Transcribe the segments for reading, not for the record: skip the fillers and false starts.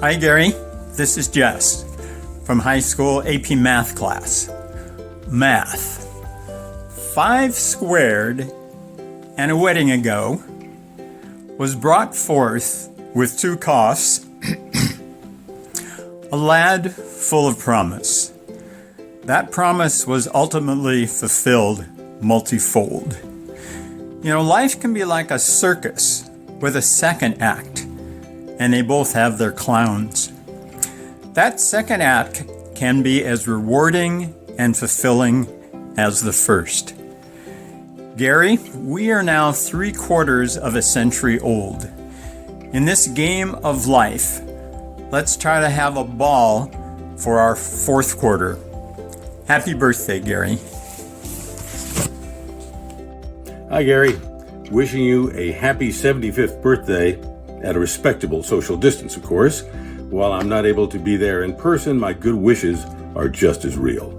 Hi, Gary. This is Jess from high school AP math class. Math. 5 squared and a wedding ago was brought forth with 2 coughs, a lad full of promise. That promise was ultimately fulfilled multifold. You know, life can be like a circus with a second act, and they both have their clowns. That second act can be as rewarding and fulfilling as the first. Gary, we are now 3/4 of a century old. In this game of life, let's try to have a ball for our 4th quarter. Happy birthday, Gary. Hi, Gary. Wishing you a happy 75th birthday at a respectable social distance, of course. While I'm not able to be there in person, my good wishes are just as real.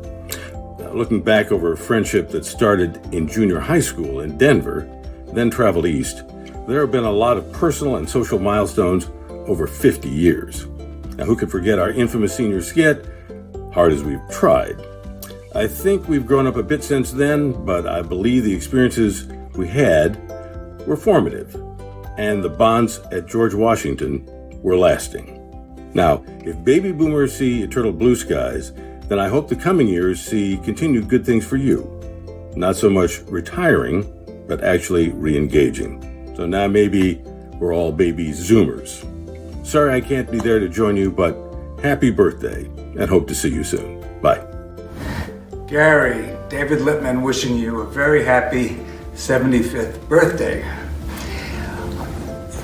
Looking back over a friendship that started in junior high school in Denver, then traveled east, there have been a lot of personal and social milestones over 50 years. Now, who could forget our infamous senior skit, Hard as We've Tried? I think we've grown up a bit since then, but I believe the experiences we had were formative, and the bonds at George Washington were lasting. Now, if baby boomers see eternal blue skies, then I hope the coming years see continued good things for you. Not so much retiring, but actually re-engaging. So now maybe we're all baby Zoomers. Sorry I can't be there to join you, but happy birthday, and hope to see you soon. Bye. Gary, David Lippman wishing you a very happy 75th birthday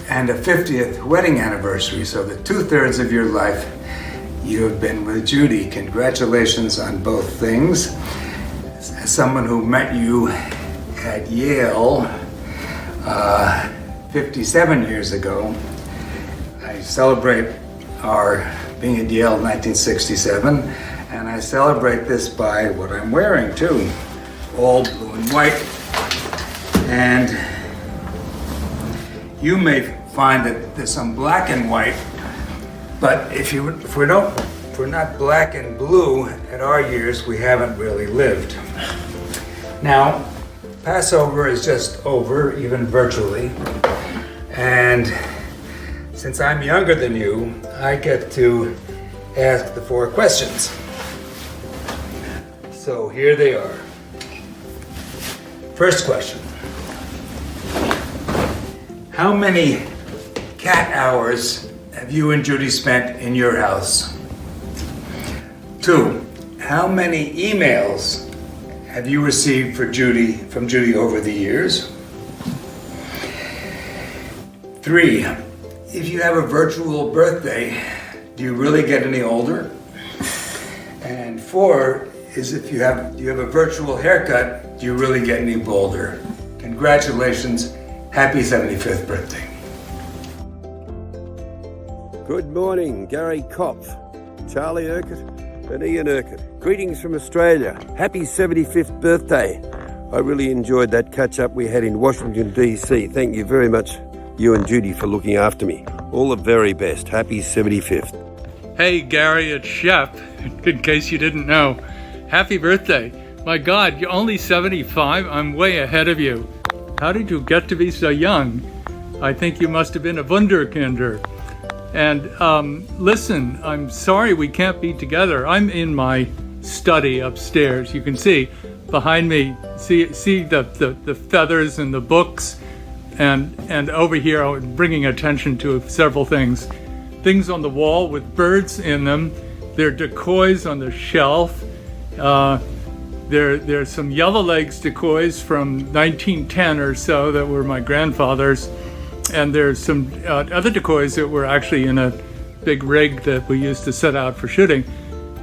and a 50th wedding anniversary. So the 2/3 of your life you have been with Judy. Congratulations on both things. As someone who met you at Yale 57 years ago, I celebrate our being at Yale in 1967, and I celebrate this by what I'm wearing too, all blue and white. And you may find that there's some black and white, but if we're not black and blue at our years, we haven't really lived. Now, Passover is just over, even virtually, and since I'm younger than you, I get to ask the 4 questions. So here they are. First question. How many cat hours have you and Judy spent in your house? 2, how many emails have you received from Judy over the years? 3, if you have a virtual birthday, do you really get any older? And 4 is if you have a virtual haircut, do you really get any bolder? Congratulations, happy 75th birthday. Good morning, Gary Kopff, Charlie Urquhart and Ian Urquhart. Greetings from Australia. Happy 75th birthday. I really enjoyed that catch-up we had in Washington, D.C. Thank you very much, you and Judy, for looking after me. All the very best. Happy 75th. Hey, Gary, it's Shep, in case you didn't know. Happy birthday. My God, you're only 75? I'm way ahead of you. How did you get to be so young? I think you must have been a wunderkinder. And listen, I'm sorry we can't be together. I'm in my study upstairs. You can see behind me, see the feathers and the books. And over here, I'm bringing attention to several things. Things on the wall with birds in them. There are decoys on the shelf. There's some yellow legs decoys from 1910 or so that were my grandfather's. And there's some other decoys that were actually in a big rig that we used to set out for shooting.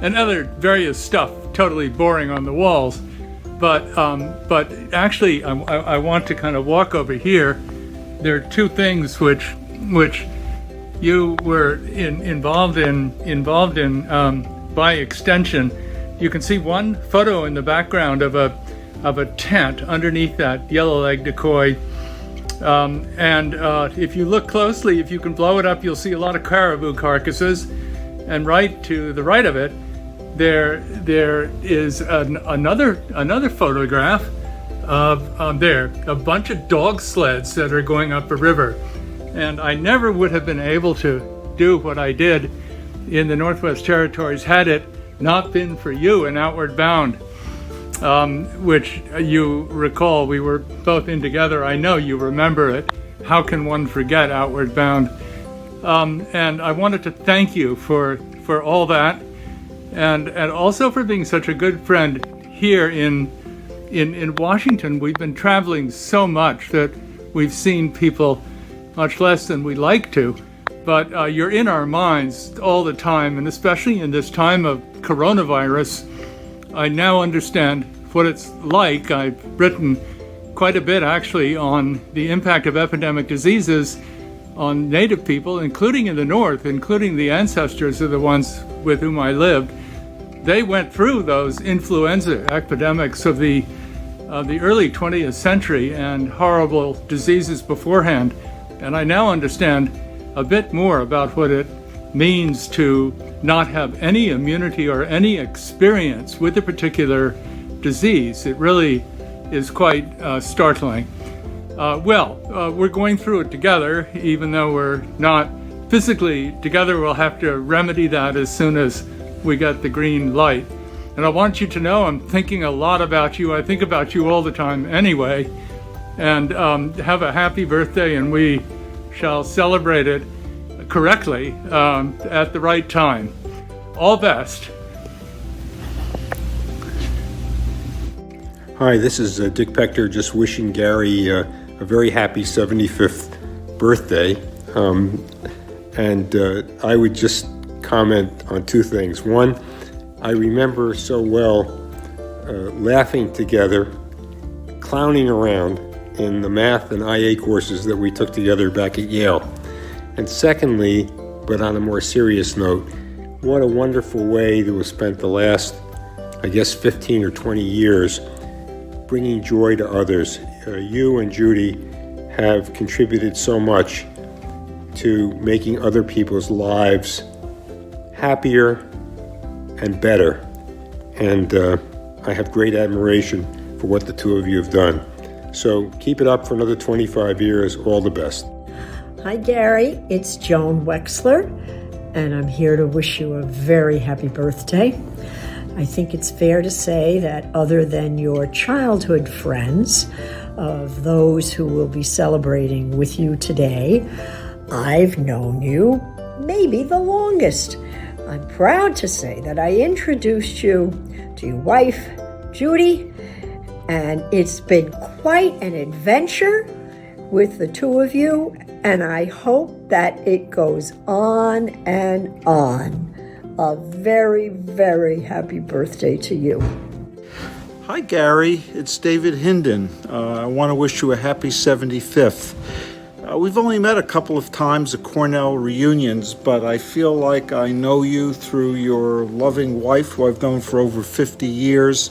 And other various stuff, totally boring on the walls. But actually, I want to kind of walk over here. There are 2 things which you were involved in by extension. You can see one photo in the background of a tent underneath that yellow leg decoy And if you look closely, if you can blow it up, you'll see a lot of caribou carcasses. And right to the right of it, there is another photograph of there, a bunch of dog sleds that are going up a river. And I never would have been able to do what I did in the Northwest Territories had it not been for you in Outward Bound, which you recall we were both in together. I know you remember it. How can one forget Outward Bound? And I wanted to thank you for all that, and also for being such a good friend here in Washington. We've been traveling so much that we've seen people much less than we like to, but you're in our minds all the time, and especially in this time of coronavirus, I now understand what it's like. I've written quite a bit actually on the impact of epidemic diseases on Native people, including in the North, including the ancestors of the ones with whom I lived. They went through those influenza epidemics of the early 20th century and horrible diseases beforehand. And I now understand a bit more about what it means to not have any immunity or any experience with a particular disease. It really is quite startling. We're going through it together, even though we're not physically together. We'll have to remedy that as soon as we get the green light. And I want you to know I'm thinking a lot about you. I think about you all the time anyway. And have a happy birthday, and we shall celebrate it correctly at the right time. All best. Hi, this is Dick Pector, just wishing Gary a very happy 75th birthday. And I would just comment on two things. One, I remember so well laughing together, clowning around in the math and IA courses that we took together back at Yale. And secondly, but on a more serious note, what a wonderful way to have spent the last, 15 or 20 years bringing joy to others. You and Judy have contributed so much to making other people's lives happier and better. And I have great admiration for what the two of you have done. So keep it up for another 25 years. All the best. Hi, Gary. It's Joan Wexler, and I'm here to wish you a very happy birthday. I think it's fair to say that other than your childhood friends, of those who will be celebrating with you today, I've known you maybe the longest. I'm proud to say that I introduced you to your wife, Judy, and it's been quite an adventure with the two of you, and I hope that it goes on and on. A very, very happy birthday to you. Hi, Gary. It's David Hinden. I want to wish you a happy 75th. We've only met a couple of times at Cornell reunions, but I feel like I know you through your loving wife, who I've known for over 50 years.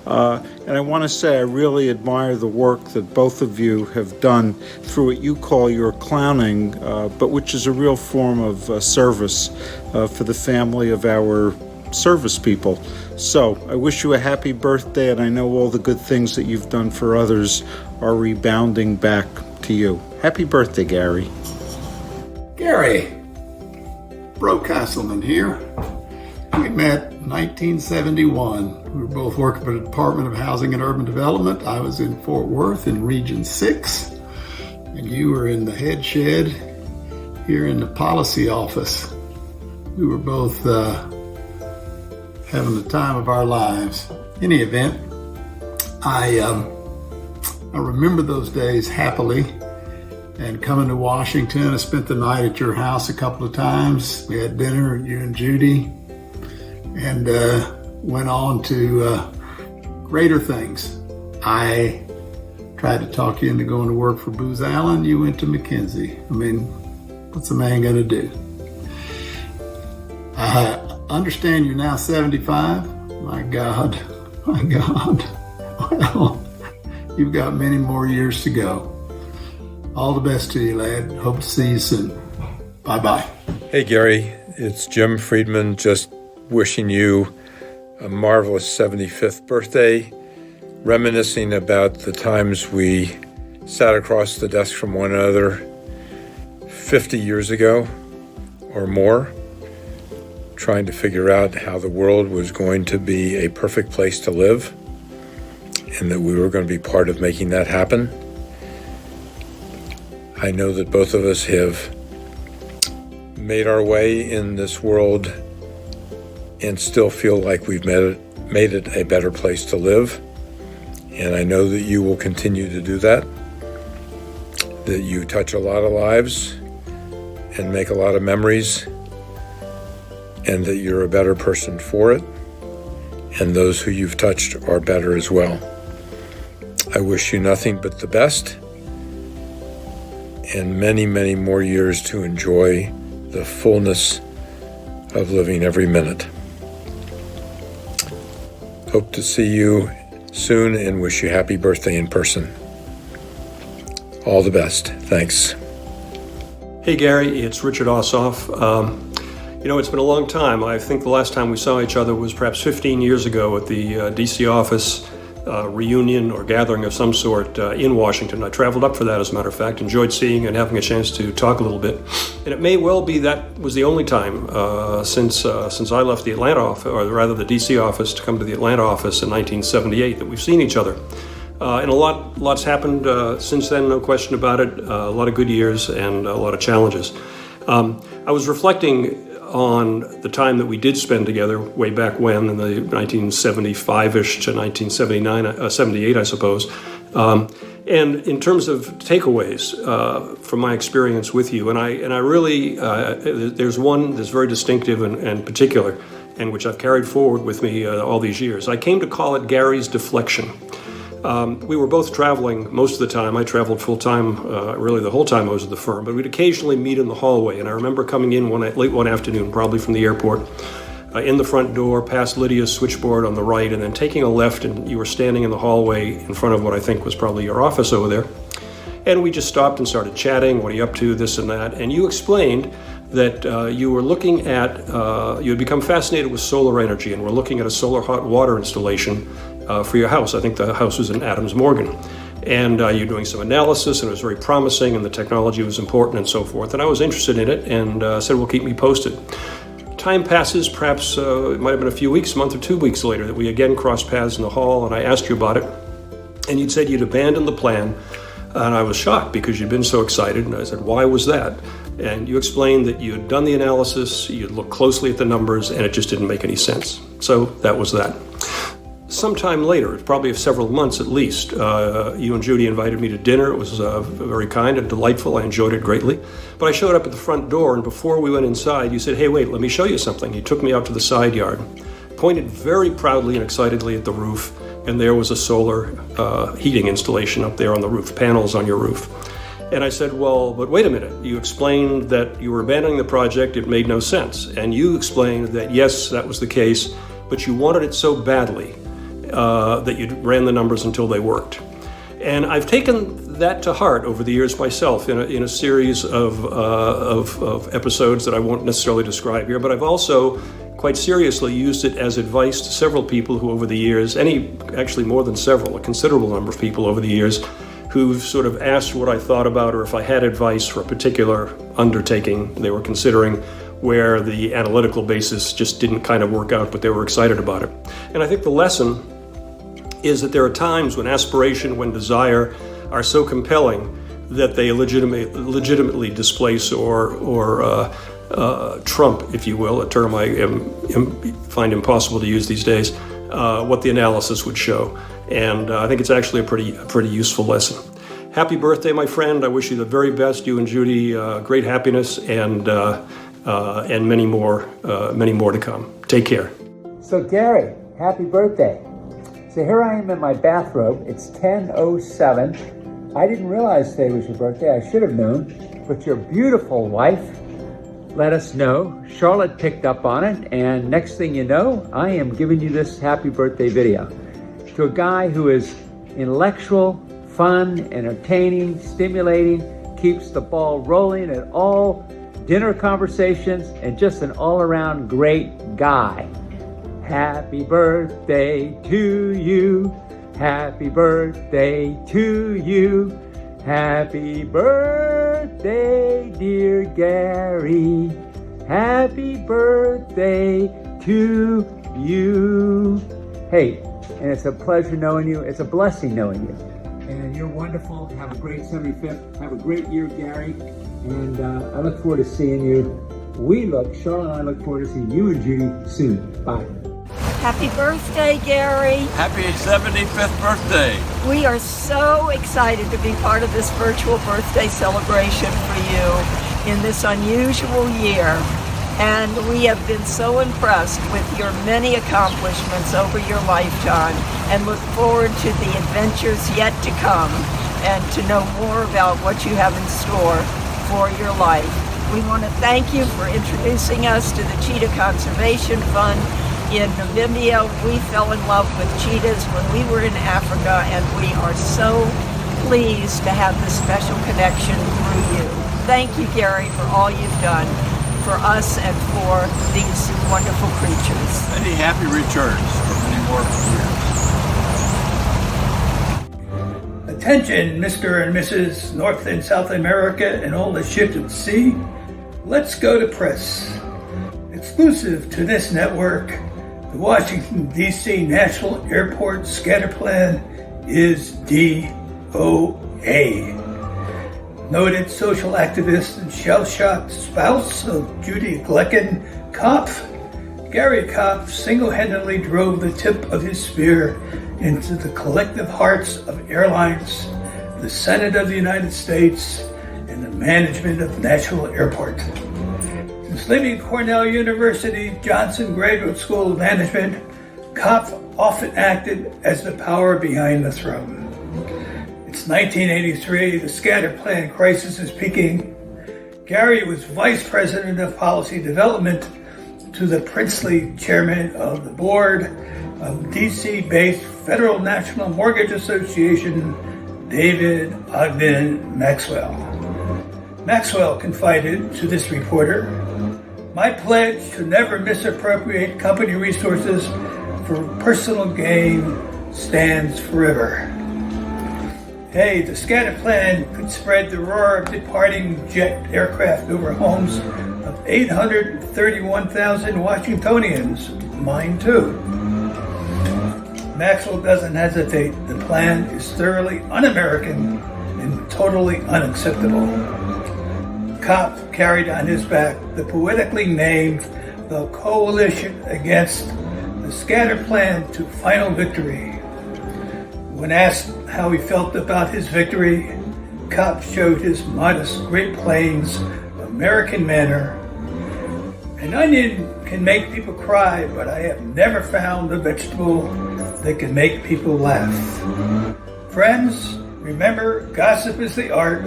And I want to say I really admire the work that both of you have done through what you call your clowning, but which is a real form of service for the family of our service people. So I wish you a happy birthday, and I know all the good things that you've done for others are rebounding back to you. Happy birthday, Gary. Gary, Bro Castleman here. We met in 1971. We were both working for the Department of Housing and Urban Development. I was in Fort Worth in Region 6, and you were in the head shed here in the policy office. We were both having the time of our lives. In any event, I remember those days happily, and coming to Washington, I spent the night at your house a couple of times. We had dinner, you and Judy, and went on to greater things. I tried to talk you into going to work for Booz Allen. You went to McKinsey. I mean, what's a man going to do? I understand you're now 75. My God. Well, you've got many more years to go. All the best to you, lad. Hope to see you soon. Bye-bye. Hey, Gary. It's Jim Friedman, just wishing you a marvelous 75th birthday, reminiscing about the times we sat across the desk from one another 50 years ago or more, trying to figure out how the world was going to be a perfect place to live and that we were going to be part of making that happen. I know that both of us have made our way in this world and still feel like we've made it a better place to live. And I know that you will continue to do that, that you touch a lot of lives and make a lot of memories, and that you're a better person for it, and those who you've touched are better as well. I wish you nothing but the best and many, many more years to enjoy the fullness of living every minute. Hope to see you soon and wish you happy birthday in person. All the best. Thanks. Hey Gary, it's Richard Ossoff. It's been a long time. I think the last time we saw each other was perhaps 15 years ago at the DC office reunion or gathering of some sort in Washington. I traveled up for that, as a matter of fact, enjoyed seeing and having a chance to talk a little bit. And it may well be that was the only time since I left the Atlanta office, or rather the DC office, to come to the Atlanta office in 1978 that we've seen each other. And lots happened since then, no question about it. A lot of good years and a lot of challenges. I was reflecting on the time that we did spend together way back when, in the 1975-ish to 78, I suppose. And in terms of takeaways from my experience with you, and I really, there's one that's very distinctive and particular, and which I've carried forward with me all these years. I came to call it Gary's deflection. We were both traveling most of the time. I traveled full-time, really the whole time I was at the firm, but we'd occasionally meet in the hallway. And I remember coming in late one afternoon, probably from the airport, in the front door, past Lydia's switchboard on the right, and then taking a left, and you were standing in the hallway in front of what I think was probably your office over there. And we just stopped and started chatting. What are you up to, this and that? And you explained that you were looking at, you had become fascinated with solar energy and were looking at a solar hot water installation for your house. I think the house was in Adams Morgan. And you're doing some analysis, and it was very promising, and the technology was important and so forth. And I was interested in it and said, well, keep me posted. Time passes, perhaps it might have been a few weeks, a month or 2 weeks later, that we again crossed paths in the hall, and I asked you about it. And you'd said you'd abandoned the plan. And I was shocked because you'd been so excited. And I said, why was that? And you explained that you had done the analysis, you'd looked closely at the numbers, and it just didn't make any sense. So that was that. Sometime later, probably several months at least, you and Judy invited me to dinner. It was very kind and delightful. I enjoyed it greatly. But I showed up at the front door, and before we went inside, you said, hey, wait, let me show you something. You took me out to the side yard, pointed very proudly and excitedly at the roof, and there was a solar heating installation up there on the roof, panels on your roof. And I said, well, but wait a minute. You explained that you were abandoning the project. It made no sense. And you explained that, yes, that was the case, but you wanted it so badly that you ran the numbers until they worked. And I've taken that to heart over the years myself in a series of episodes that I won't necessarily describe here, but I've also quite seriously used it as advice to several people who over the years, actually more than several, a considerable number of people over the years, who've sort of asked what I thought about or if I had advice for a particular undertaking they were considering where the analytical basis just didn't kind of work out, but they were excited about it. And I think the lesson is that there are times when aspiration, when desire are so compelling that they legitimately displace or trump, if you will, a term I find impossible to use these days, what the analysis would show. And I think it's actually a pretty useful lesson. Happy birthday, my friend. I wish you the very best, you and Judy, great happiness and many more to come. Take care. So Gary, happy birthday. So here I am in my bathrobe. It's 10:07. I didn't realize today was your birthday. I should have known. But your beautiful wife let us know. Charlotte picked up on it. And next thing you know, I am giving you this happy birthday video to a guy who is intellectual, fun, entertaining, stimulating, keeps the ball rolling at all dinner conversations, and just an all-around great guy. Happy birthday to you. Happy birthday to you. Happy birthday, dear Gary. Happy birthday to you. Hey, and it's a pleasure knowing you. It's a blessing knowing you. And you're wonderful. Have a great 75th. Have a great year, Gary. And I look forward to seeing you. Charlotte and I look forward to seeing you and Judy soon. Bye. Happy birthday, Gary. Happy 75th birthday. We are so excited to be part of this virtual birthday celebration for you in this unusual year. And we have been so impressed with your many accomplishments over your lifetime and look forward to the adventures yet to come and to know more about what you have in store for your life. We want to thank you for introducing us to the Cheetah Conservation Fund in Namibia. We fell in love with cheetahs when we were in Africa, and we are so pleased to have this special connection through you. Thank you, Gary, for all you've done for us and for these wonderful creatures. Many happy returns for many more years. Attention, Mr. and Mrs. North and South America and all the ships at sea. Let's go to press. Exclusive to this network, the Washington, D.C. National Airport Scatter Plan is DOA. Noted social activist and shell-shocked spouse of Judy Kopff, Gary Kopff single-handedly drove the tip of his spear into the collective hearts of airlines, the Senate of the United States, and the management of National Airport. Since leaving Cornell University Johnson Graduate School of Management, Kopff often acted as the power behind the throne. It's 1983, the scatter plan crisis is peaking. Gary was vice president of policy development to the princely chairman of the board of DC-based Federal National Mortgage Association, David Ogden Maxwell. Maxwell confided to this reporter, "My pledge to never misappropriate company resources for personal gain stands forever." Hey, the scatter plan could spread the roar of departing jet aircraft over homes of 831,000 Washingtonians. Mine too. Maxwell doesn't hesitate. The plan is thoroughly un-American and totally unacceptable. Kopff carried on his back the poetically named the Coalition Against the Scatter Plan to Final Victory. When asked how he felt about his victory, Kopff showed his modest Great Plains American manner. An onion can make people cry, but I have never found a vegetable that can make people laugh. Friends, remember, gossip is the art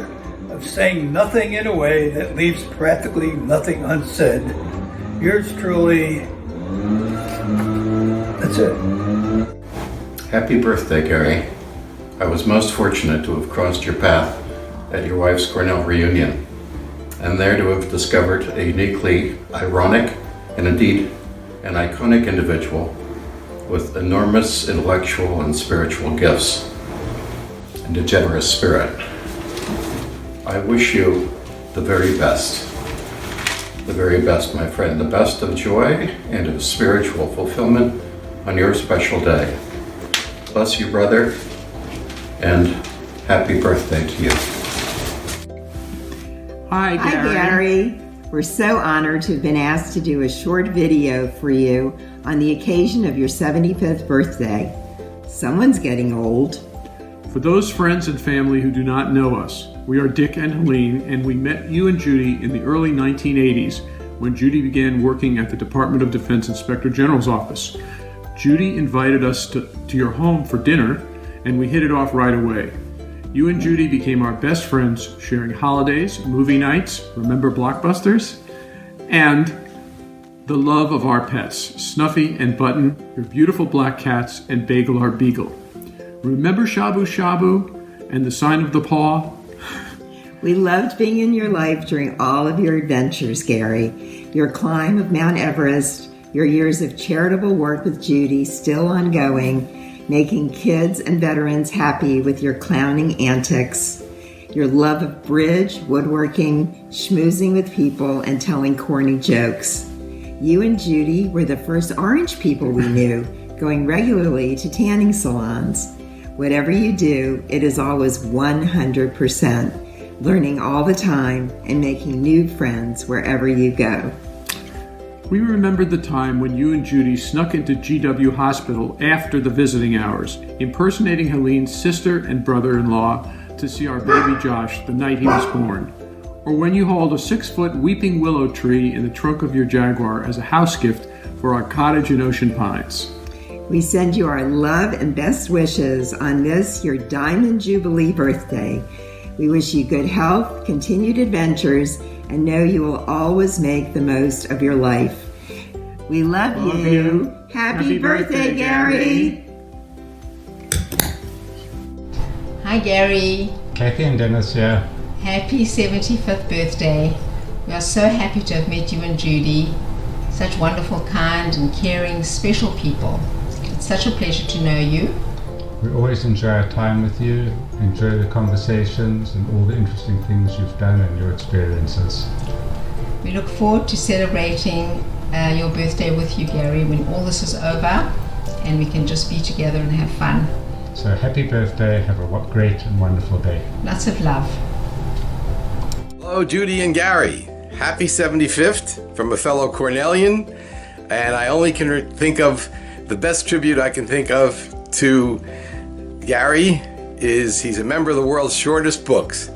of saying nothing in a way that leaves practically nothing unsaid. Yours truly. That's it. Happy birthday, Gary. I was most fortunate to have crossed your path at your wife's Cornell reunion, and there to have discovered a uniquely ironic and indeed an iconic individual with enormous intellectual and spiritual gifts and a generous spirit. I wish you the very best. The very best, my friend. The best of joy and of spiritual fulfillment on your special day. Bless you, brother, and happy birthday to you. Hi, Gary. We're so honored to have been asked to do a short video for you on the occasion of your 75th birthday. Someone's getting old. For those friends and family who do not know us, we are Dick and Helene, and we met you and Judy in the early 1980s when Judy began working at the Department of Defense Inspector General's office. Judy invited us to your home for dinner, and we hit it off right away. You and Judy became our best friends, sharing holidays, movie nights, remember Blockbusters? And the love of our pets, Snuffy and Button, your beautiful black cats, and Bagel our beagle. Remember Shabu Shabu and the sign of the paw? We loved being in your life during all of your adventures, Gary. Your climb of Mount Everest, your years of charitable work with Judy still ongoing, making kids and veterans happy with your clowning antics, your love of bridge, woodworking, schmoozing with people, and telling corny jokes. You and Judy were the first orange people we knew, going regularly to tanning salons. Whatever you do, it is always 100%, learning all the time and making new friends wherever you go. We remembered the time when you and Judy snuck into GW Hospital after the visiting hours, impersonating Helene's sister and brother-in-law to see our baby Josh the night he was born. Or when you hauled a 6-foot weeping willow tree in the trunk of your Jaguar as a house gift for our cottage in Ocean Pines. We send you our love and best wishes on this, your Diamond Jubilee birthday. We wish you good health, continued adventures, and know you will always make the most of your life. We love you. Happy birthday, Gary. Hi, Gary. Kathy and Dennis here. Happy 75th birthday. We are so happy to have met you and Judy. Such wonderful, kind and caring, special people. It's such a pleasure to know you. We always enjoy our time with you, enjoy the conversations and all the interesting things you've done and your experiences. We look forward to celebrating your birthday with you, Gary, when all this is over and we can just be together and have fun. So happy birthday, have a great and wonderful day. Lots of love. Hello, Judy and Gary. Happy 75th from a fellow Cornellian, and I only can think of the best tribute I can think of to Gary is he's a member of the world's shortest books.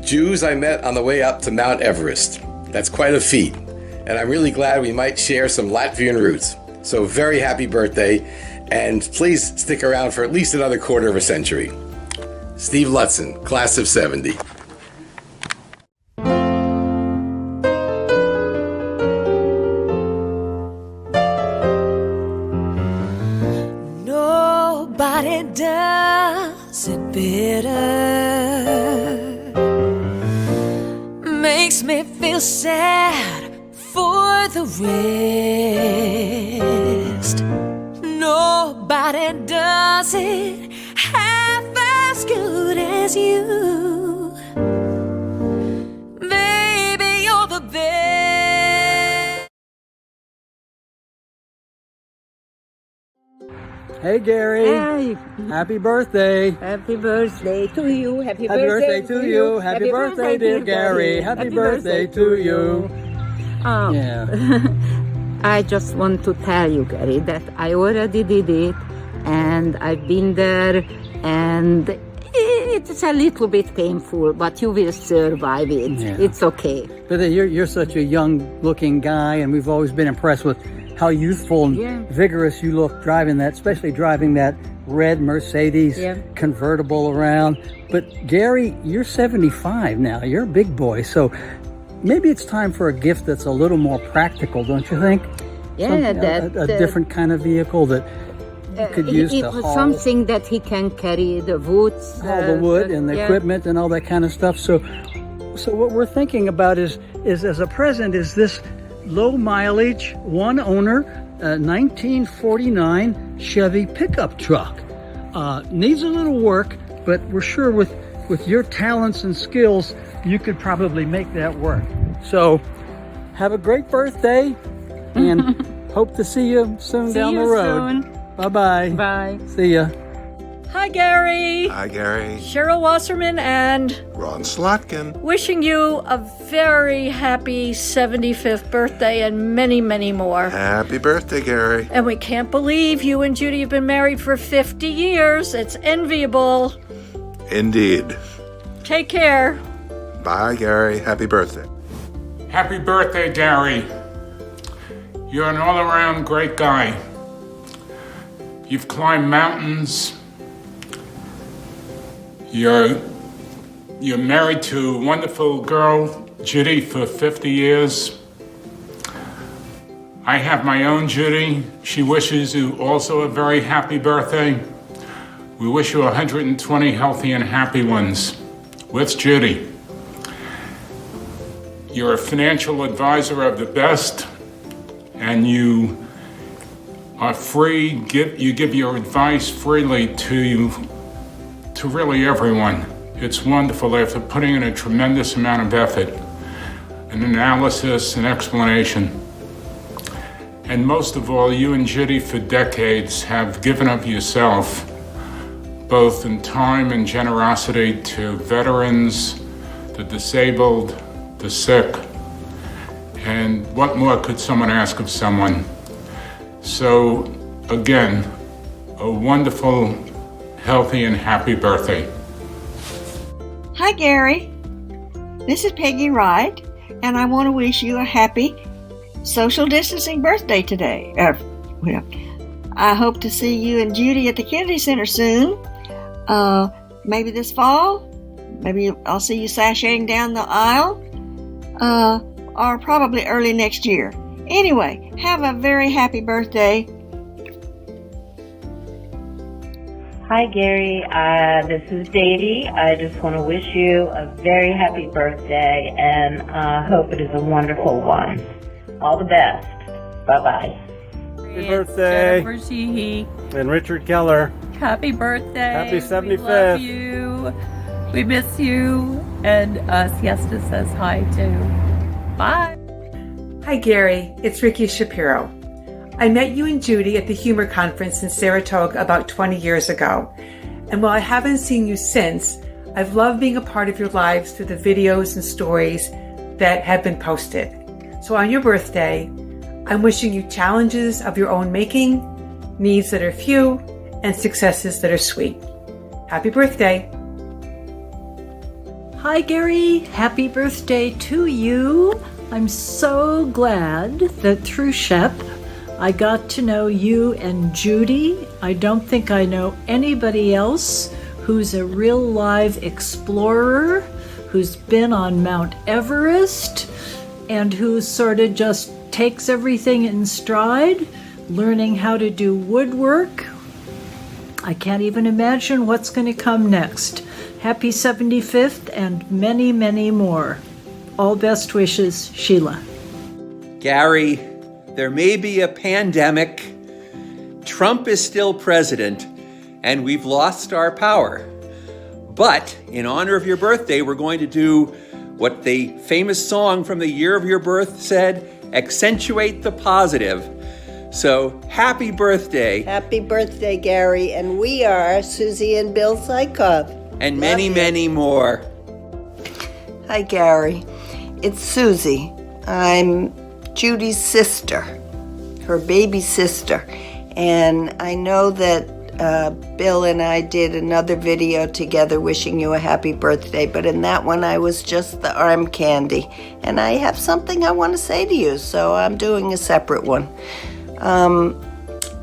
Jews I met on the way up to Mount Everest. That's quite a feat, and I'm really glad we might share some Latvian roots. So very happy birthday, and please stick around for at least another quarter of a century. Steve Lutzen, class of 70. Nobody does it better. Makes me feel sad for the rest. Nobody does it half as good as you. Baby, you're the best. Hey, Gary. Hey. Happy birthday. Happy birthday to you. Happy birthday to you. Happy birthday, dear Gary. Happy birthday to you. Yeah. I just want to tell you, Gary, that I already did it, and I've been there, and it's a little bit painful, but you will survive it. Yeah. It's okay. But you're such a young-looking guy, and we've always been impressed with how youthful and vigorous you look driving that, especially driving that red Mercedes convertible around. But Gary, you're 75 now. You're a big boy, so maybe it's time for a gift that's a little more practical, don't you think? Yeah, a different kind of vehicle that you could use to haul. Something that he can carry, the woods. All the wood and the equipment and all that kind of stuff. So what we're thinking about is as a present is this low mileage, one owner, 1949 Chevy pickup truck. Needs a little work, but we're sure with your talents and skills, you could probably make that work. So have a great birthday and hope to see you soon down the road. Bye-bye. Bye. See ya. Hi, Gary. Hi, Gary. Cheryl Wasserman and Ron Slotkin. wishing you a very happy 75th birthday and many, many more. Happy birthday, Gary. And we can't believe you and Judy have been married for 50 years. It's enviable. Indeed. Take care. Bye, Gary. Happy birthday. Happy birthday, Gary. You're an all-around great guy. You've climbed mountains. You're married to a wonderful girl, Judy, for 50 years. I have my own Judy. She wishes you also a very happy birthday. We wish you 120 healthy and happy ones. With Judy. You're a financial advisor of the best, and you are free. You give your advice freely to really everyone. It's wonderful after putting in a tremendous amount of effort, an analysis, an explanation. And most of all, you and Judy for decades have given of yourself, both in time and generosity, to veterans, the disabled, the sick. And what more could someone ask of someone? So, again, a wonderful, healthy, and happy birthday. Hi, Gary. This is Peggy Wright, and I want to wish you a happy social distancing birthday today. I hope to see you and Judy at the Kennedy Center soon. Maybe this fall. Maybe I'll see you sashaying down the aisle. Or probably early next year. Anyway, have a very happy birthday. Hi, Gary. This is Davy. I just want to wish you a very happy birthday and hope it is a wonderful one. All the best. Bye-bye. Happy birthday. Jennifer Sheehy. And Richard Keller. Happy birthday. Happy 75th. We love you. We miss you. And Siesta says hi too. Bye. Hi, Gary. It's Ricky Shapiro. I met you and Judy at the Humor Conference in Saratoga about 20 years ago. And while I haven't seen you since, I've loved being a part of your lives through the videos and stories that have been posted. So on your birthday, I'm wishing you challenges of your own making, needs that are few, and successes that are sweet. Happy birthday. Hi, Gary. Happy birthday to you. I'm so glad that through SHEP, I got to know you and Judy. I don't think I know anybody else who's a real live explorer, who's been on Mount Everest, and who sort of just takes everything in stride, learning how to do woodwork. I can't even imagine what's going to come next. Happy 75th and many, many more. All best wishes, Sheila. Gary, there may be a pandemic, Trump is still president, and we've lost our power. But in honor of your birthday, we're going to do what the famous song from the year of your birth said, accentuate the positive. So happy birthday. Happy birthday, Gary. And we are Susie and Bill Sykov. And many, many more. Hi, Gary. It's Susie. I'm Judy's sister, her baby sister. And I know that Bill and I did another video together wishing you a happy birthday, but in that one I was just the arm candy. And I have something I want to say to you, so I'm doing a separate one.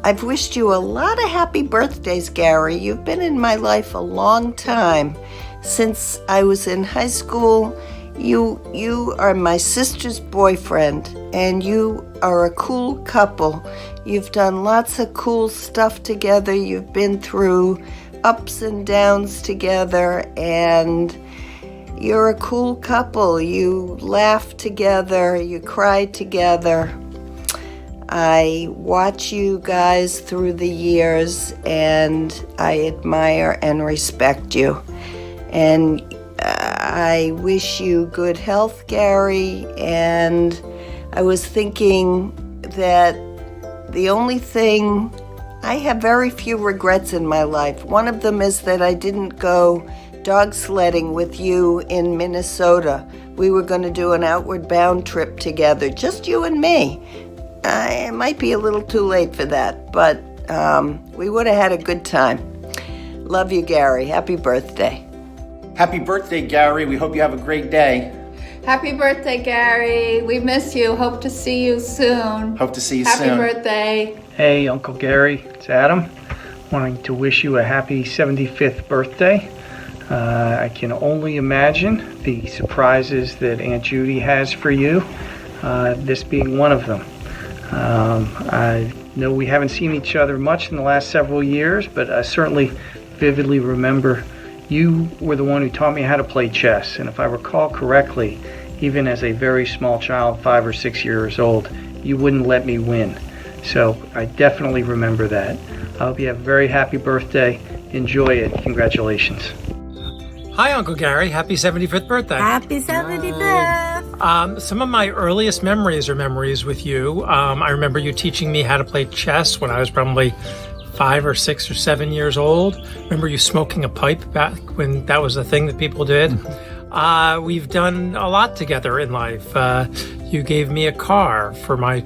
I've wished you a lot of happy birthdays, Gary. You've been in my life a long time. Since I was in high school, you are my sister's boyfriend, and you are a cool couple. You've done lots of cool stuff together. You've been through ups and downs together, and you're a cool couple. You laugh together, you cry together. I watch you guys through the years, and I admire and respect you. And I wish you good health, Gary, and I was thinking that the only thing, I have very few regrets in my life. One of them is that I didn't go dog sledding with you in Minnesota. We were going to do an outward bound trip together, just you and me. It might be a little too late for that, but we would have had a good time. Love you, Gary. Happy birthday. Happy birthday, Gary. We hope you have a great day. Happy birthday, Gary. We miss you. Hope to see you soon. Hope to see you soon. soon. Happy birthday. Hey, Uncle Gary. It's Adam. Wanting to wish you a happy 75th birthday. I can only imagine the surprises that Aunt Judy has for you, this being one of them. I know we haven't seen each other much in the last several years, but I certainly vividly remember you were the one who taught me how to play chess. And if I recall correctly, even as a very small child, 5 or 6 years old, you wouldn't let me win. So I definitely remember that. I hope you have a very happy birthday. Enjoy it. Congratulations. Hi, Uncle Gary. Happy 75th birthday. Happy 75th. Some of my earliest memories are memories with you. I remember you teaching me how to play chess when I was probably 5 or 6 or 7 years old. Remember you smoking a pipe back when that was a thing that people did. We've done a lot together in life. You gave me a car for my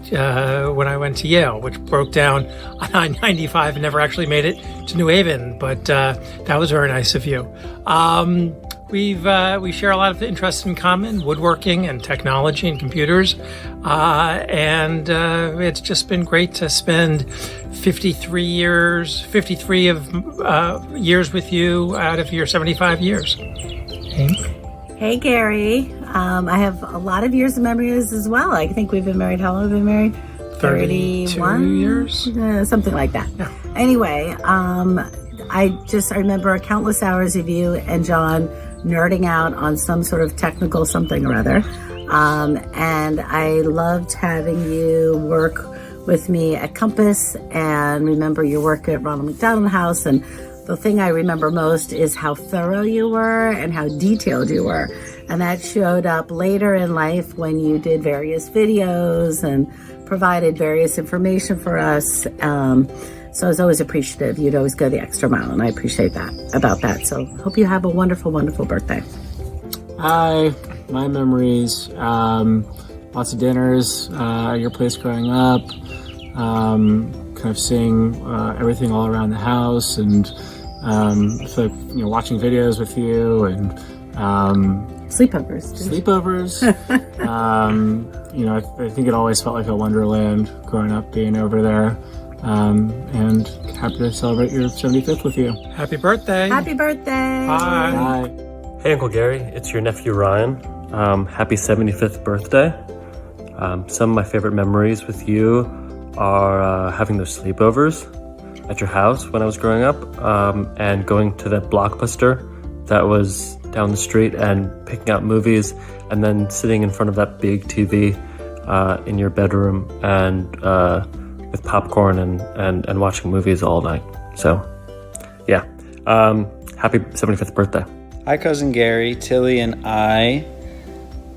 when I went to Yale, which broke down on I-95 and never actually made it to New Haven, but that was very nice of you. We share a lot of interests in common, woodworking and technology and computers, and it's just been great to spend 53 years with you out of your 75 years. Hey, Gary. I have a lot of years of memories as well. I think we've been married. How long have we been married? 31 years? Something like that. Yeah. Anyway, I remember countless hours of you and John nerding out on some sort of technical something or other. And I loved having you work with me at Compass, and remember your work at Ronald McDonald House. And the thing I remember most is how thorough you were and how detailed you were. And that showed up later in life when you did various videos and provided various information for us. So I was always appreciative. You'd always go the extra mile, and I appreciate that about that. So hope you have a wonderful, wonderful birthday. Hi, my memories, lots of dinners at your place growing up, kind of seeing everything all around the house, and so, watching videos with you, and sleepovers. I think it always felt like a wonderland growing up, being over there. And happy to celebrate your 75th with you. Happy birthday. Happy birthday. Bye. Hey, Uncle Gary, it's your nephew Ryan. Happy 75th birthday. Some of my favorite memories with you are having those sleepovers at your house when I was growing up, and going to that Blockbuster that was down the street and picking out movies, and then sitting in front of that big TV in your bedroom and with popcorn and watching movies all night. So, yeah. Happy 75th birthday. Hi, Cousin Gary. Tilly and I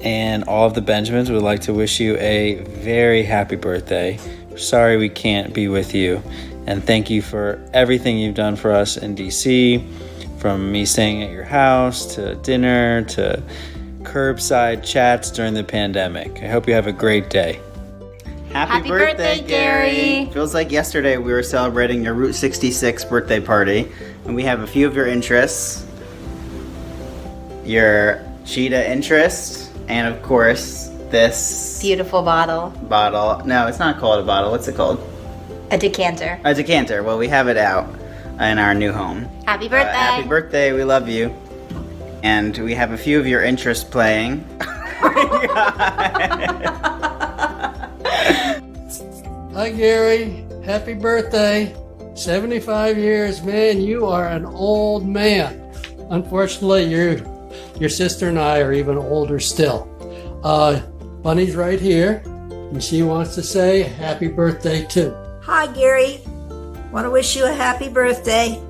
and all of the Benjamins would like to wish you a very happy birthday. Sorry we can't be with you. And thank you for everything you've done for us in D.C., from me staying at your house to dinner to curbside chats during the pandemic. I hope you have a great day. Happy birthday, Gary. Feels like yesterday we were celebrating your Route 66 birthday party, and we have a few of your interests. Your cheetah interest, and of course, this Beautiful bottle. bottle. No, it's not called a bottle. What's it called? A decanter. A decanter. Well, we have it out in our new home. Happy birthday. Happy birthday. We love you. And we have a few of your interests playing. Hi, Gary. Happy birthday. 75 years, man. You are an old man. Unfortunately, your sister and I are even older still. Bunny's right here, and she wants to say happy birthday too. Hi, Gary. Want to wish you a happy birthday.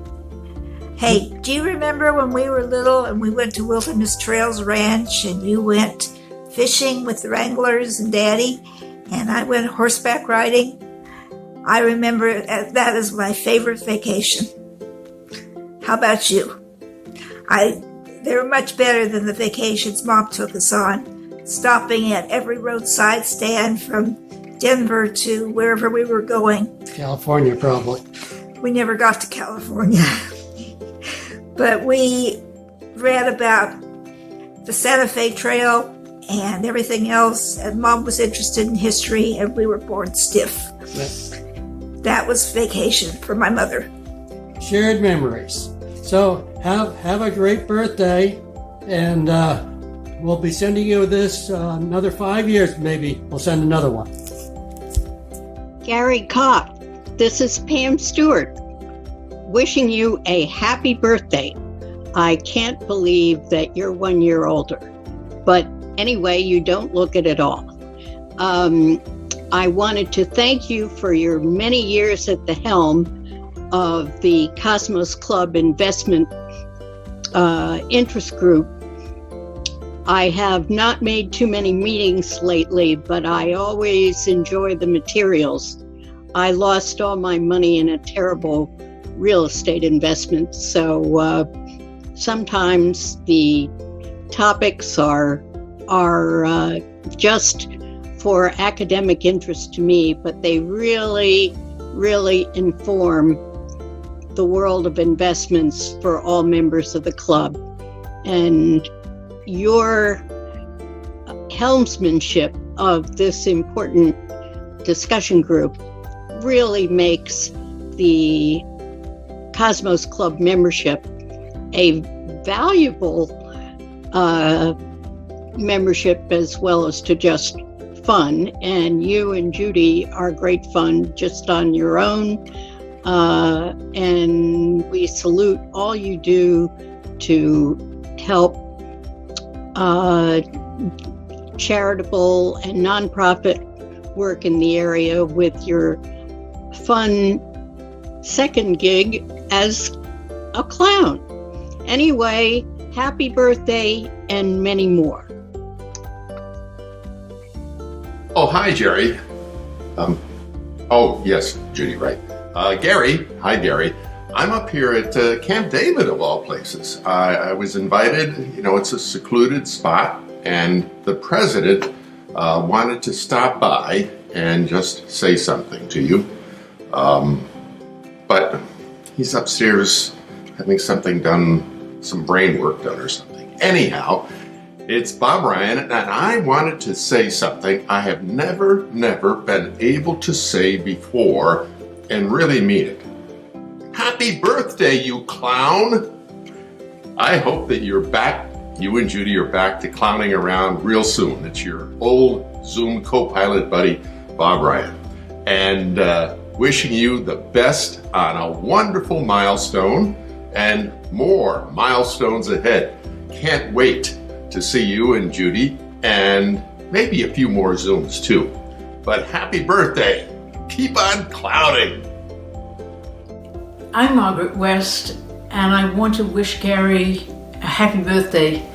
Hey, do you remember when we were little and we went to Wilderness Trails Ranch and you went fishing with the Wranglers and Daddy, and I went horseback riding? I remember that as my favorite vacation. How about you? They were much better than the vacations Mom took us on, stopping at every roadside stand from Denver to wherever we were going. California, probably. We never got to California. But we read about the Santa Fe Trail and everything else, and Mom was interested in history, and we were born stiff. That was vacation for my mother. Shared memories. So have a great birthday, and we'll be sending you this another 5 years, maybe. We'll send another one. Gary Kopff, this is Pam Stewart, wishing you a happy birthday. I can't believe that you're 1 year older, but Anyway, you don't look it at all. I wanted to thank you for your many years at the helm of the Cosmos Club Investment Interest Group. I have not made too many meetings lately, but I always enjoy the materials. I lost all my money in a terrible real estate investment, so sometimes the topics are just for academic interest to me, but they really, really inform the world of investments for all members of the club. And your helmsmanship of this important discussion group really makes the Cosmos Club membership a valuable membership, as well as to just fun. And you and Judy are great fun just on your own. And we salute all you do to help charitable and nonprofit work in the area with your fun second gig as a clown. Anyway, happy birthday and many more. Oh, hi, Jerry. Oh, yes, Judy, right. Gary, hi, Gary. I'm up here at Camp David, of all places. I was invited, it's a secluded spot, and the president wanted to stop by and just say something to you. But he's upstairs having something done, some brain work done or something. Anyhow, it's Bob Ryan, and I wanted to say something I have never been able to say before and really mean it. Happy birthday, you clown! I hope that you're back, you and Judy are back to clowning around real soon. It's your old Zoom co-pilot buddy, Bob Ryan. And wishing you the best on a wonderful milestone and more milestones ahead. Can't wait to see you and Judy, and maybe a few more Zooms too. But happy birthday! Keep on clowning! I'm Margaret West, and I want to wish Gary a happy birthday.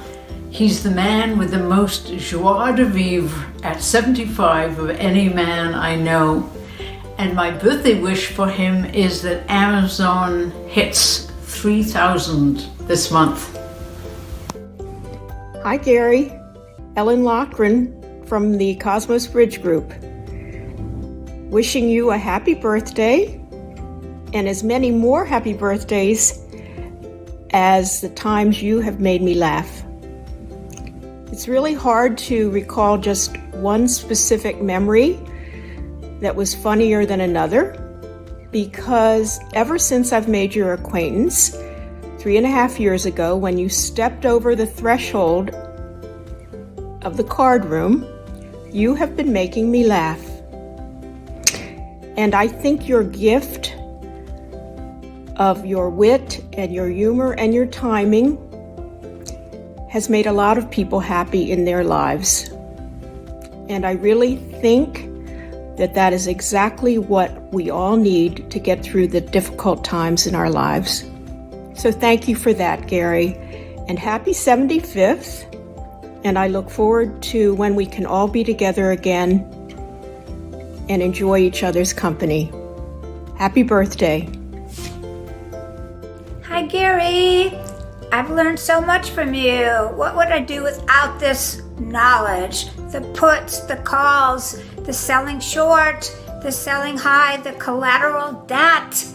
He's the man with the most joie de vivre at 75 of any man I know. And my birthday wish for him is that Amazon hits 3,000 this month. Hi, Gary. Ellen Lochran from the Cosmos Bridge Group. Wishing you a happy birthday and as many more happy birthdays as the times you have made me laugh. It's really hard to recall just one specific memory that was funnier than another, because ever since I've made your acquaintance 3.5 years ago, when you stepped over the threshold of the card room, you have been making me laugh. And I think your gift of your wit and your humor and your timing has made a lot of people happy in their lives. And I really think that is exactly what we all need to get through the difficult times in our lives. So thank you for that, Gary. And happy 75th. And I look forward to when we can all be together again and enjoy each other's company. Happy birthday. Hi, Gary. I've learned so much from you. What would I do without this knowledge? The puts, the calls, the selling short, the selling high, the collateral debt,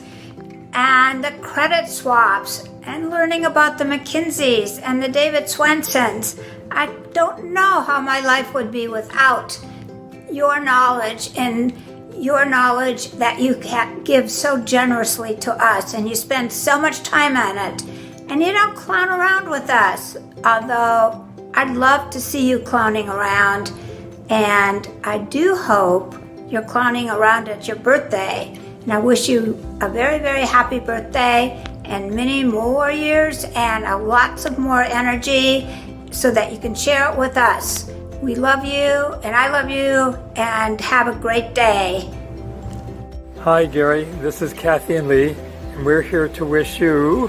and the credit swaps, and learning about the McKinseys and the David Swensons. I don't know how my life would be without your knowledge, and your knowledge that you give so generously to us, and you spend so much time on it, and you don't clown around with us, although I'd love to see you clowning around, and I do hope you're clowning around at your birthday, and I wish you a very, very happy birthday and many more years and lots of more energy so that you can share it with us. We love you, and I love you, and have a great day. Hi, Gary. This is Kathy and Lee, and we're here to wish you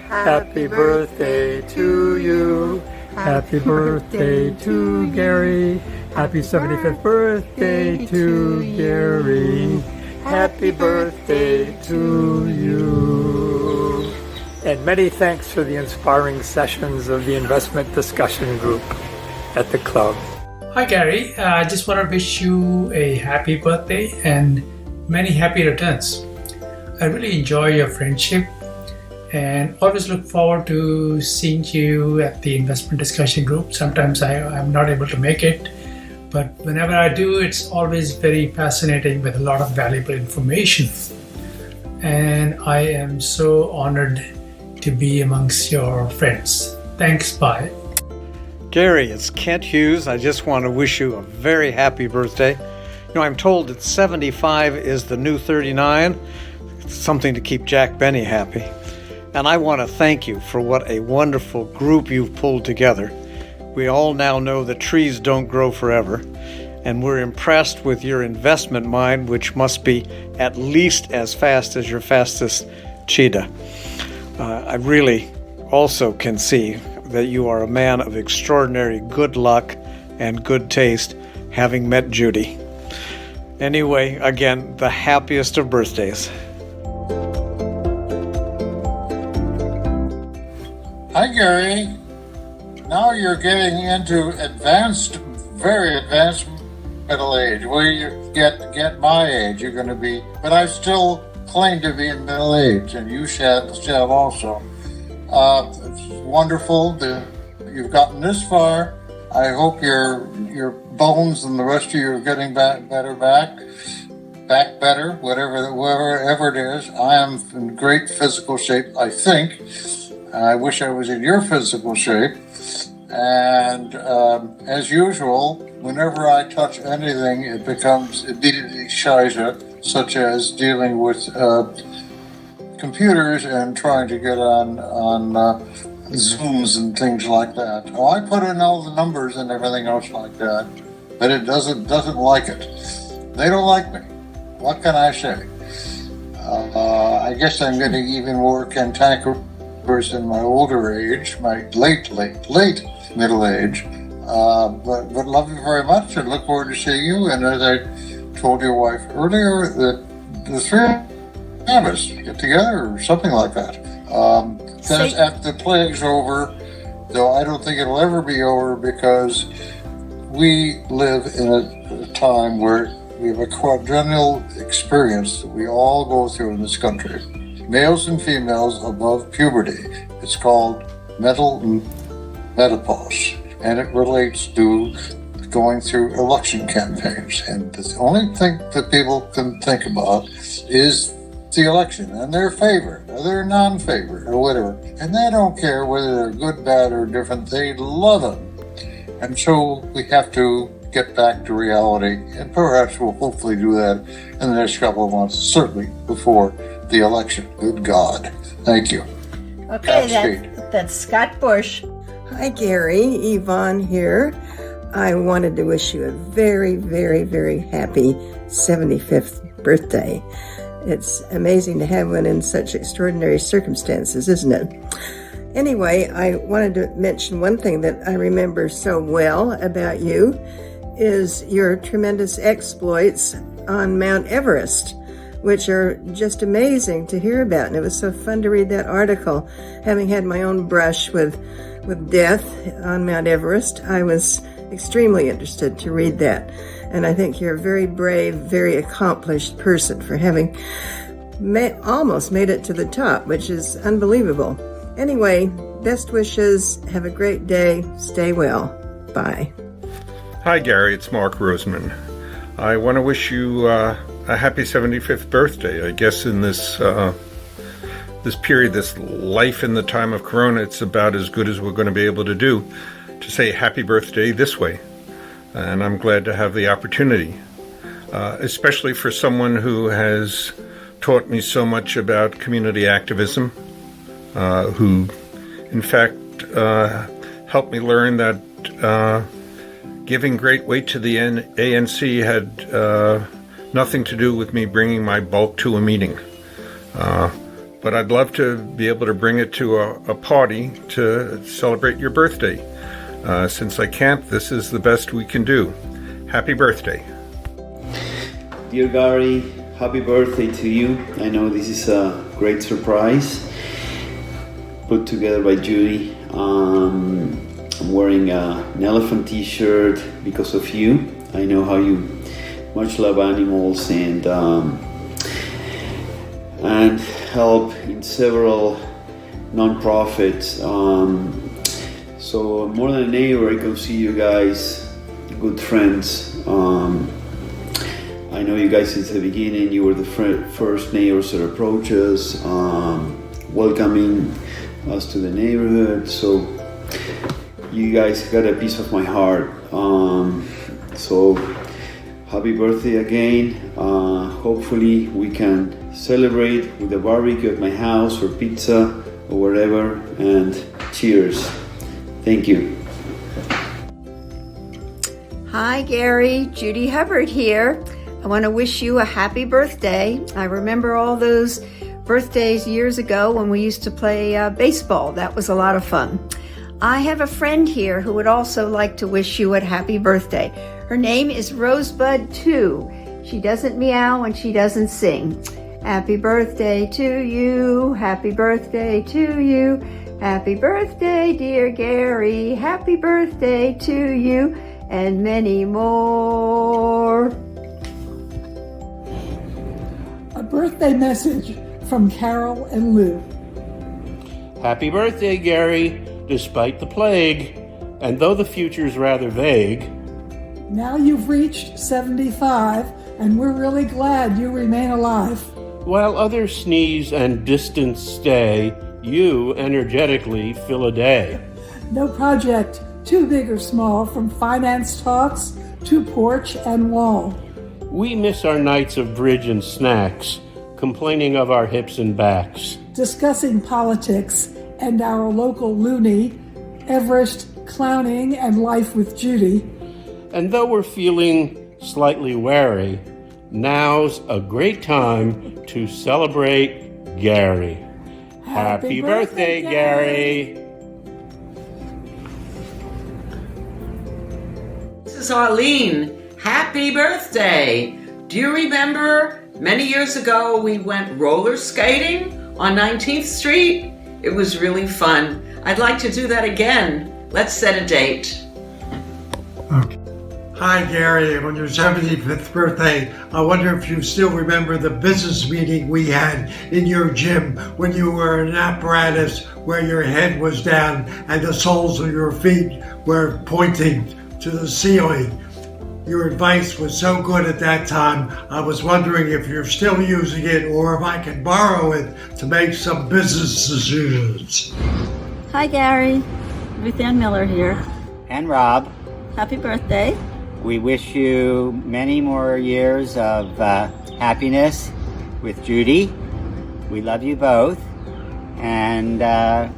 happy birthday to you. Happy birthday to Gary. Happy 75th birthday to Gary. Happy birthday to you. And many thanks for the inspiring sessions of the investment discussion group at the club. Hi Gary, I just want to wish you a happy birthday and many happy returns. I really enjoy your friendship and always look forward to seeing you at the investment discussion group. Sometimes I'm not able to make it, but whenever I do, it's always very fascinating with a lot of valuable information. And I am so honored to be amongst your friends. Thanks, bye. Gary, it's Kent Hughes. I just want to wish you a very happy birthday. You know, I'm told that 75 is the new 39. It's something to keep Jack Benny happy. And I want to thank you for what a wonderful group you've pulled together. We all now know that trees don't grow forever, and we're impressed with your investment mind, which must be at least as fast as your fastest cheetah. I really also can see that you are a man of extraordinary good luck and good taste, having met Judy. Anyway, again, the happiest of birthdays. Hi, Gary. Now you're getting into very advanced middle age. Well, you get my age, you're going to be, but I still claim to be in middle age, and you shall also. It's wonderful that you've gotten this far. I hope your bones and the rest of you are getting back better, whatever it is. I am in great physical shape, I think. I wish I was in your physical shape. And as usual, whenever I touch anything, it becomes immediately shiza, such as dealing with computers and trying to get on Zooms and things like that. Oh, I put in all the numbers and everything else like that, but it doesn't like it. They don't like me. What can I say? I guess I'm getting even more cantankerous in my older age, my late middle age. But love you very much and look forward to seeing you. And as I told your wife earlier, that the three of us get together or something like that. Then after the plague's over, though I don't think it'll ever be over, because we live in a time where we have a quadrennial experience that we all go through in this country. Males and females above puberty. It's called menopause, and it relates to going through election campaigns. And the only thing that people can think about is the election and their favorite or their non-favorite or whatever. And they don't care whether they're good, bad, or different. They love them. And so we have to get back to reality, and perhaps we'll hopefully do that in the next couple of months, certainly before the election. Good God. Thank you. Okay, that's Scott Bush. Hi, Gary. Yvonne here. I wanted to wish you a very, very, very happy 75th birthday. It's amazing to have one in such extraordinary circumstances, isn't it? Anyway, I wanted to mention one thing that I remember so well about you is your tremendous exploits on Mount Everest, which are just amazing to hear about. And it was so fun to read that article. Having had my own brush with death on Mount Everest, I was extremely interested to read that. And I think you're a very brave, very accomplished person for having almost made it to the top, which is unbelievable. Anyway, best wishes. Have a great day. Stay well. Bye. Hi, Gary. It's Mark Roseman. I want to wish you a happy 75th birthday. I guess in this period, this life in the time of Corona, it's about as good as we're going to be able to do to say happy birthday this way. And I'm glad to have the opportunity, especially for someone who has taught me so much about community activism, who, in fact, helped me learn that giving great weight to the ANC had nothing to do with me bringing my bulk to a meeting. But I'd love to be able to bring it to a party to celebrate your birthday. Since I can't, this is the best we can do. Happy birthday. Dear Gary, happy birthday to you. I know this is a great surprise put together by Judy. I'm wearing an elephant t-shirt because of you. I know how you much love animals and help in several non-profits. So more than a neighbor, I can see you guys good friends. I know you guys since the beginning. You were the first neighbors that approached us, welcoming us to the neighborhood. So you guys got a piece of my heart. So happy birthday again. Hopefully we can celebrate with a barbecue at my house or pizza or whatever. And cheers. Thank you. Hi, Gary. Judy Hubbard here. I want to wish you a happy birthday. I remember all those birthdays years ago when we used to play baseball. That was a lot of fun. I have a friend here who would also like to wish you a happy birthday. Her name is Rosebud 2. She doesn't meow and she doesn't sing. Happy birthday to you. Happy birthday to you. Happy birthday, dear Gary. Happy birthday to you. And many more. A birthday message from Carol and Lou. Happy birthday, Gary, despite the plague, and though the future's rather vague. Now you've reached 75, and we're really glad you remain alive. While others sneeze and distance stay, you energetically fill a day. No project too big or small, from finance talks to porch and wall. We miss our nights of bridge and snacks, complaining of our hips and backs. Discussing politics and our local loony, Everest, clowning, and life with Judy. And though we're feeling slightly wary, now's a great time to celebrate Gary. Happy birthday, Gary. This is Arlene. Happy birthday. Do you remember many years ago we went roller skating on 19th Street? It was really fun. I'd like to do that again. Let's set a date. Hi, Gary. On your 75th birthday, I wonder if you still remember the business meeting we had in your gym when you were in an apparatus where your head was down and the soles of your feet were pointing to the ceiling. Your advice was so good at that time, I was wondering if you're still using it or if I can borrow it to make some business decisions. Hi, Gary. Ruth Ann Miller here. And Rob. Happy birthday. We wish you many more years of happiness with Judy. We love you both, and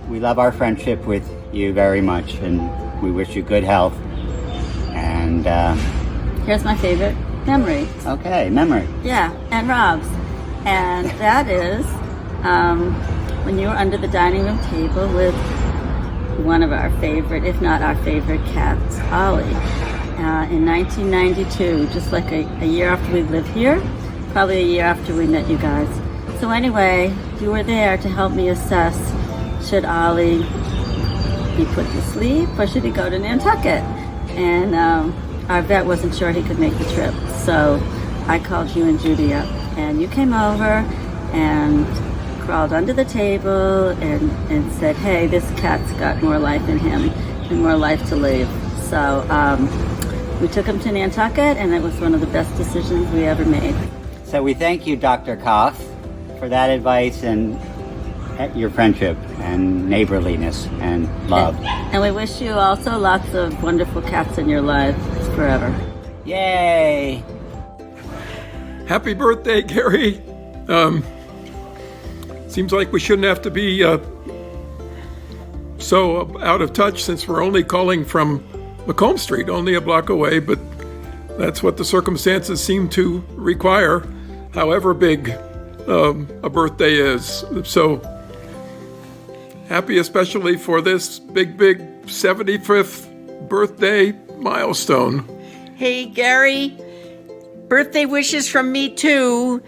we love our friendship with you very much, and we wish you good health. And here's my favorite memory. Okay, memory. Yeah, and Rob's. And that is when you were under the dining room table with one of our favorite, if not our favorite cats, Ollie. In 1992, just like a year after we lived here, probably a year after we met you guys. So anyway, you were there to help me assess, should Ollie be put to sleep or should he go to Nantucket? And our vet wasn't sure he could make the trip. So I called you and Judy up, and you came over and crawled under the table and said, hey, this cat's got more life in him and more life to live. So we took him to Nantucket, and it was one of the best decisions we ever made. So we thank you, Dr. Kopff, for that advice and your friendship and neighborliness and love. And we wish you also lots of wonderful cats in your lives forever. Yay! Happy birthday, Gary. Seems like we shouldn't have to be so out of touch since we're only calling from Macomb Street, only a block away, but that's what the circumstances seem to require, however big a birthday is. So happy especially for this big 75th birthday milestone. Hey, Gary, birthday wishes from me too.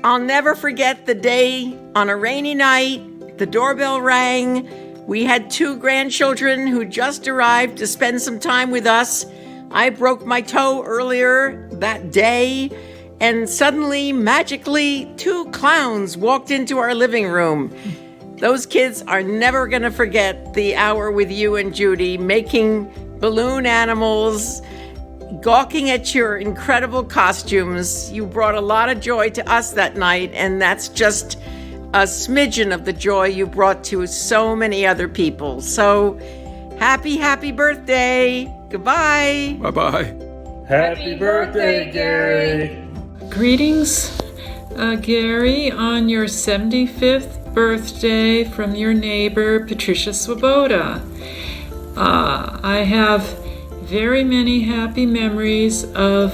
I'll never forget the day on a rainy night, the doorbell rang. We had 2 grandchildren who just arrived to spend some time with us. I broke my toe earlier that day, and suddenly, magically, 2 clowns walked into our living room. Those kids are never going to forget the hour with you and Judy, making balloon animals, gawking at your incredible costumes. You brought a lot of joy to us that night, and that's just a smidgen of the joy you brought to so many other people. So, happy birthday. Goodbye. Bye-bye. Happy birthday, Gary. Greetings, Gary, on your 75th birthday from your neighbor, Patricia Swoboda. I have very many happy memories of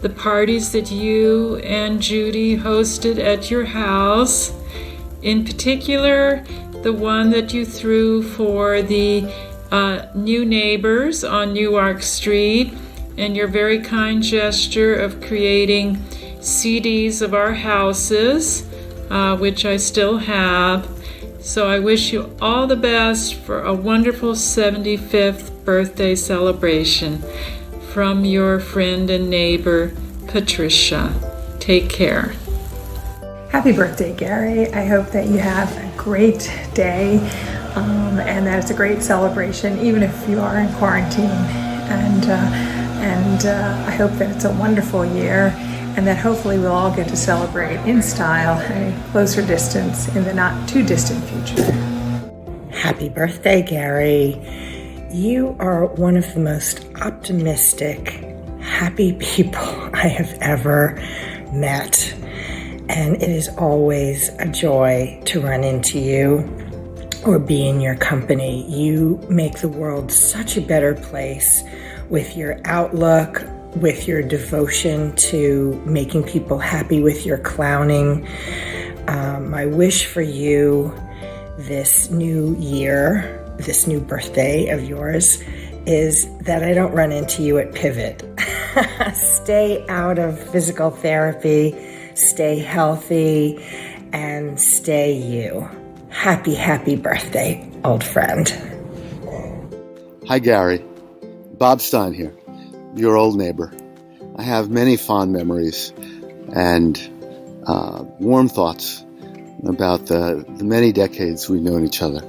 the parties that you and Judy hosted at your house. In particular, the one that you threw for the new neighbors on Newark Street, and your very kind gesture of creating CDs of our houses, which I still have. So I wish you all the best for a wonderful 75th birthday celebration from your friend and neighbor, Patricia. Take care. Happy birthday, Gary. I hope that you have a great day and that it's a great celebration, even if you are in quarantine. And I hope that it's a wonderful year and that hopefully we'll all get to celebrate in style at a closer distance in the not too distant future. Happy birthday, Gary. You are one of the most optimistic, happy people I have ever met. And it is always a joy to run into you or be in your company. You make the world such a better place with your outlook, with your devotion to making people happy with your clowning. My wish for you this new year, this new birthday of yours, is that I don't run into you at Pivot. Stay out of physical therapy, stay healthy, and stay you. Happy birthday, old friend. Hi, Gary. Bob Stein here, your old neighbor. I have many fond memories and warm thoughts about the many decades we've known each other.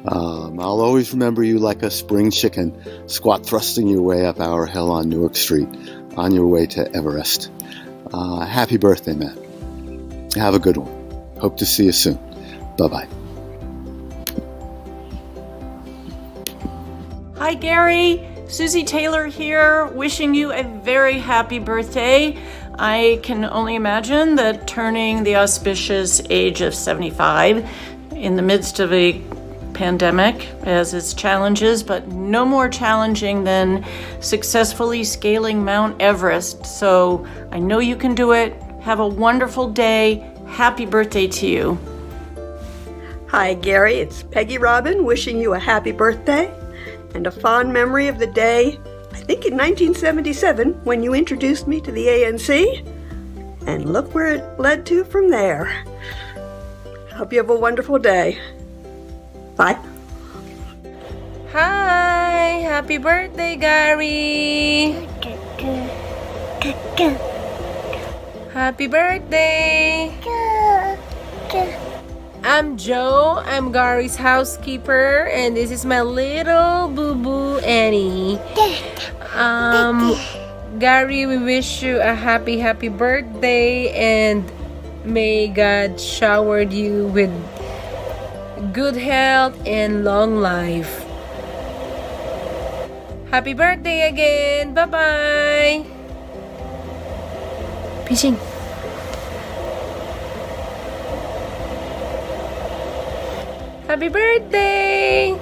I'll always remember you like a spring chicken, squat thrusting your way up our hill on Newark Street, on your way to Everest. Happy birthday, man. Have a good one. Hope to see you soon. Bye-bye. Hi, Gary. Susie Taylor here, wishing you a very happy birthday. I can only imagine that turning the auspicious age of 75 in the midst of a pandemic has its challenges, but no more challenging than successfully scaling Mount Everest. So I know you can do it. Have a wonderful day. Happy birthday to you. Hi, Gary. It's Peggy Robin wishing you a happy birthday and a fond memory of the day, I think in 1977, when you introduced me to the ANC. And look where it led to from there. Hope you have a wonderful day. Bye. Hi, happy birthday, Gary. Happy birthday. I'm Joe. I'm Gary's housekeeper, and this is my little boo-boo Annie. Gary, we wish you a happy birthday, and may God shower you with good health and long life. Happy birthday again. Bye-bye. Fishing. Happy birthday.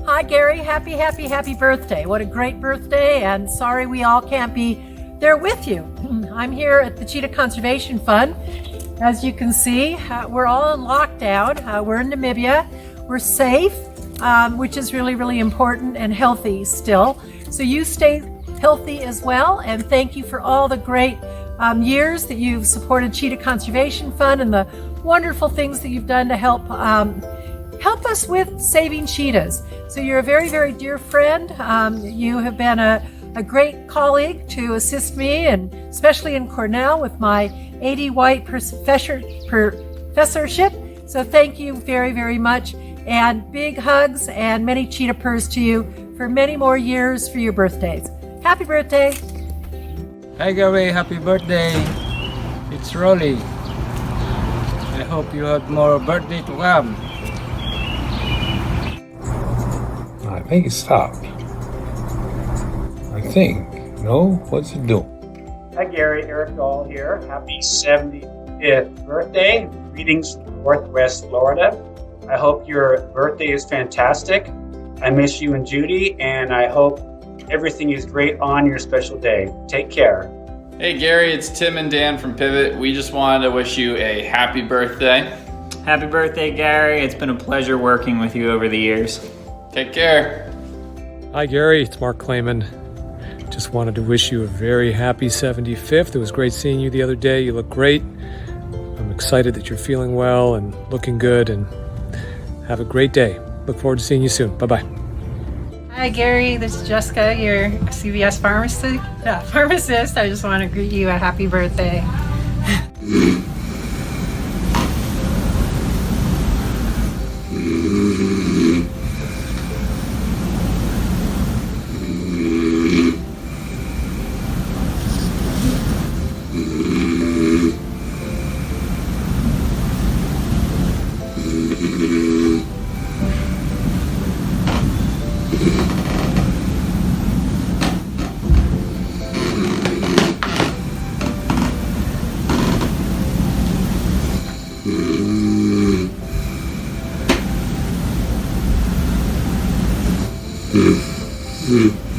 Hi, Hi, Gary. Happy birthday. What a great birthday, and sorry we all can't be there with you. I'm here at the Cheetah Conservation Fund. As you can see, we're all in lockdown. We're in Namibia. We're safe, which is really, really important, and healthy still. So you stay healthy as well, and thank you for all the great years that you've supported Cheetah Conservation Fund and the wonderful things that you've done to help us with saving cheetahs. So you're a very, very dear friend. You have been a great colleague to assist me, and especially in Cornell with my 80 white professorship. So thank you very, very much, and big hugs and many cheetah purrs to you for many more years for your birthdays. Happy birthday. Hi Gary, happy birthday. It's Rolly. I hope you have more birthday to come. I think it stopped. I think. No? What's it doing? Hi Gary, Eric Dahl here. Happy 75th birthday. Greetings from Northwest Florida. I hope your birthday is fantastic. I miss you and Judy, and I hope everything is great on your special day. Take care. Hey Gary, it's Tim and Dan from Pivot. We just wanted to wish you a happy birthday. Happy birthday, Gary. It's been a pleasure working with you over the years. Take care. Hi Gary, it's Mark Clayman. Just wanted to wish you a very happy 75th. It was great seeing you the other day. You look great. I'm excited that you're feeling well and looking good, and have a great day. Look forward to seeing you soon. Bye-bye. Hi, Gary. This is Jessica, your CVS pharmacist. I just want to greet you a happy birthday. Mm-hmm.